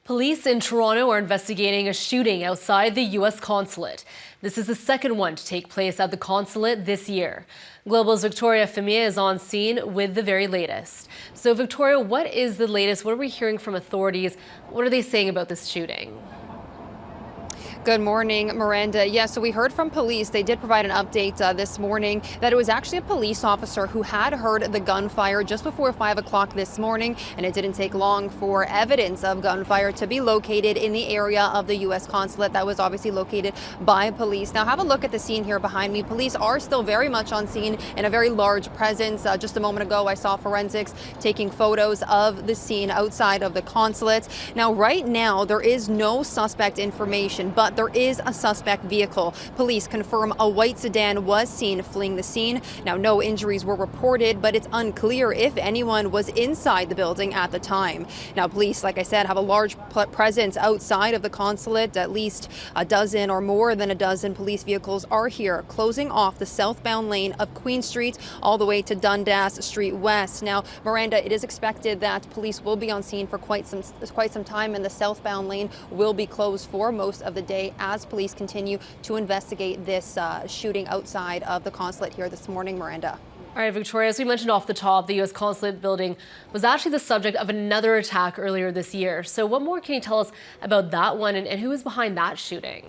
Police in Toronto are investigating a shooting outside the US Consulate. This is the second one to take place at the consulate this year. Global's Victoria Femia is on scene with the very latest. So Victoria, what is the latest? What are we hearing from authorities? What are they saying about this shooting? Good morning, Miranda. Yeah, so we heard from police. They did provide an update this morning that it was actually a police officer who had heard the gunfire just before 5 o'clock this morning, and it didn't take long for evidence of gunfire to be located in the area of the U.S. Consulate that was obviously located by police. Now, have a look at the scene here behind me. Police are still very much on scene in a very large presence. Just a moment ago, I saw forensics taking photos of the scene outside of the consulate. Now, right now, there is no suspect information, but there is a suspect vehicle. Police confirm a white sedan was seen fleeing the scene. Now, no injuries were reported, but it's unclear if anyone was inside the building at the time. Now, police, like I said, have a large presence outside of the consulate. At least a dozen or more than a dozen police vehicles are here, closing off the southbound lane of Queen Street all the way to Dundas Street West. Now, Miranda, it is expected that police will be on scene for quite some time, and the southbound lane will be closed for most of the day as police continue to investigate this shooting outside of the consulate here this morning. Miranda. All right, Victoria, as we mentioned off the top, the U.S. Consulate building was actually the subject of another attack earlier this year. So what more can you tell us about that one and who is behind that shooting?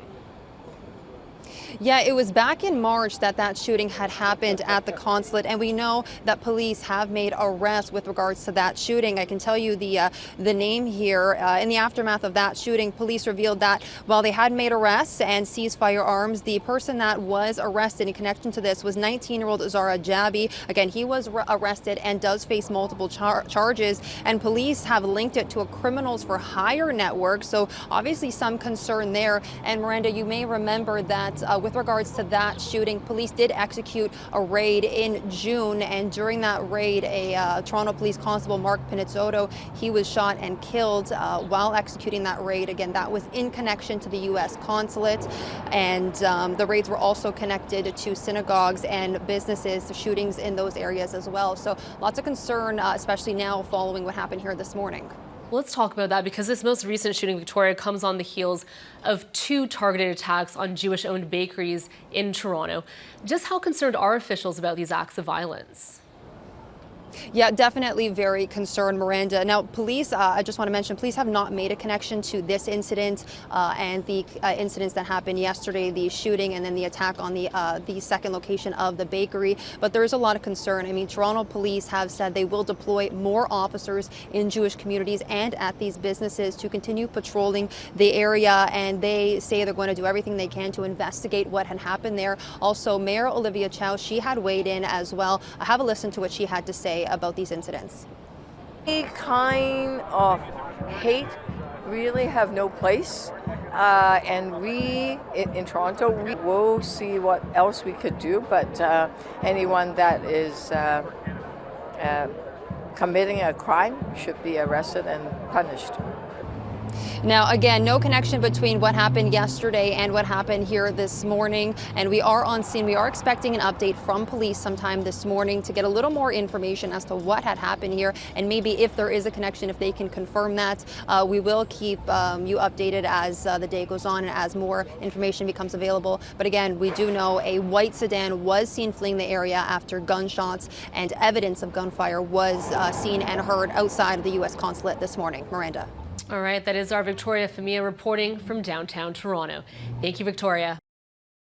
Yeah, it was back in March that shooting had happened at the consulate, and we know that police have made arrests with regards to that shooting. I can tell you the name here. In the aftermath of that shooting, police revealed that while they had made arrests and seized firearms, the person that was arrested in connection to this was 19-year-old Zara Jabi. Again, he was arrested and does face multiple charges, and police have linked it to a criminals for hire network. So obviously some concern there. And Miranda, you may remember that with regards to that shooting, police did execute a raid in June, and during that raid, a Toronto Police Constable, Mark Pinizzotto, he was shot and killed while executing that raid. Again, that was in connection to the U.S. Consulate, and the raids were also connected to synagogues and businesses, shootings in those areas as well. So lots of concern, especially now following what happened here this morning. Let's talk about that, because this most recent shooting, Victoria, comes on the heels of two targeted attacks on Jewish-owned bakeries in Toronto. Just how concerned are officials about these acts of violence? Yeah, definitely very concerned, Miranda. Now, police, I just want to mention, police have not made a connection to this incident and the incidents that happened yesterday, the shooting and then the attack on the second location of the bakery. But there is a lot of concern. I mean, Toronto police have said they will deploy more officers in Jewish communities and at these businesses to continue patrolling the area. And they say they're going to do everything they can to investigate what had happened there. Also, Mayor Olivia Chow, she had weighed in as well. Have a listen to what she had to say about these incidents. Any kind of hate really have no place, and we in Toronto, we will see what else we could do, but anyone that is committing a crime should be arrested and punished. Now, again, no connection between what happened yesterday and what happened here this morning. And we are on scene. We are expecting an update from police sometime this morning to get a little more information as to what had happened here. And maybe if there is a connection, if they can confirm that, we will keep you updated as the day goes on and as more information becomes available. But again, we do know a white sedan was seen fleeing the area after gunshots, and evidence of gunfire was seen and heard outside of the U.S. Consulate this morning. Miranda. All right, that is our Victoria Femia reporting from downtown Toronto. Thank you, Victoria.